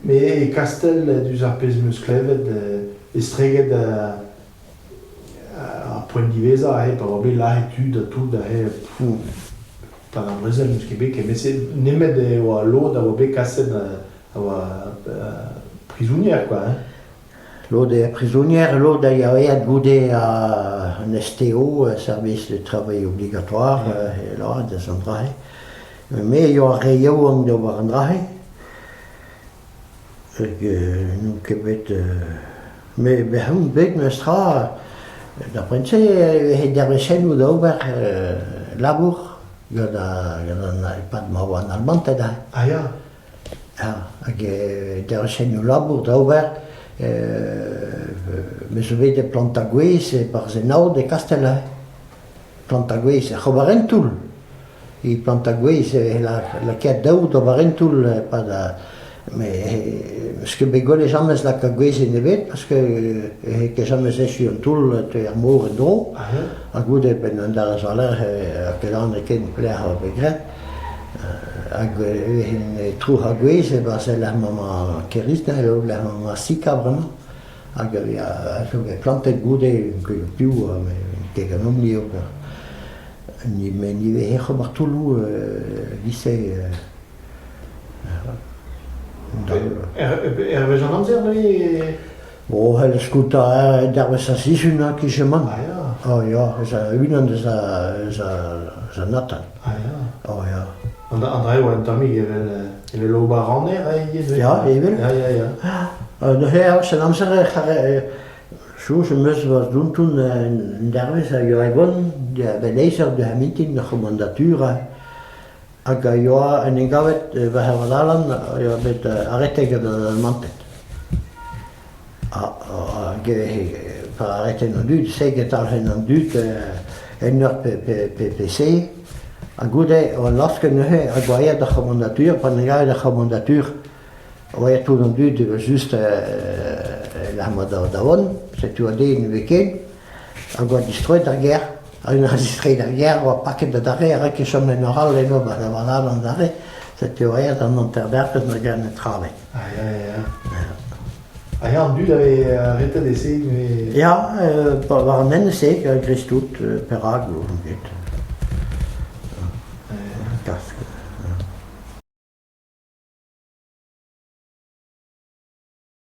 Mais Castel du Arpès Musclevet estreget a point divesa par exemple l'étude tout d'ailleurs par un Brésil musquébé mais c'est nemet de l'eau d'avoir Castel prisonnière quoi. L'eau des prisonnières, l'eau d'ailleurs a goûté à un STO, un service de travail obligatoire, et là, des endroits. Mais il y a rien de voir nous mais on veut nostra d'après ça il y a des chaînes ou d'ouvert labour il y a pas de mot en allemand là Ah ja. Il y a des chaînes ou labour d'ouvert mais je vais des plantaguis c'est par Zenau de Castellet plantaguis c'est Robarentul et plantaguis c'est la quête d'eau de Robarentul pas de mais ce que les gens la cagouise in nebet parce que jamais c'est un tool tu es mort d'eau à goût de ben dans salaire que l'on est qu'une plaire begret une trou cagouise c'est la maman qui risque la maman sika vraiment il y a planté de goût que plus mais que non ni mais ni hier tout lycée Hervé Jean Amzer, lui. Oh, elle scuta daar sa sisuna qui je man. Ah ja. Oh ja, une de sa nata. Ah ja. Oh ja. André ou Tommy, il est loba raner, Ja, even. Ja, ja, ja. De her zijn Amzer zo ze mus was doen toen daar was hij gewoon de lezer de meeting de commandature. Aga joa en ik gavet we hebben allen ja met arrêté de mantet. Per arrêté no dut secrétaire no dut en PPC. A goede on laske no he a goya de commandature pas de commandature. Ouais tout no dut juste la mode d'avon c'est tout dit une week-end. A goya destroy la guerre. Une enregistrée derrière, un paquet de derrière, qui sont les norales, les nobles, les valeurs dans l'arrêt, c'était ouais, dans Monterberg, que nous gagnons le travail. Ah, ja. Ah, ja, du avait arrêté d'essayer, mais. Ja, par un NC, Christout, Perag, ou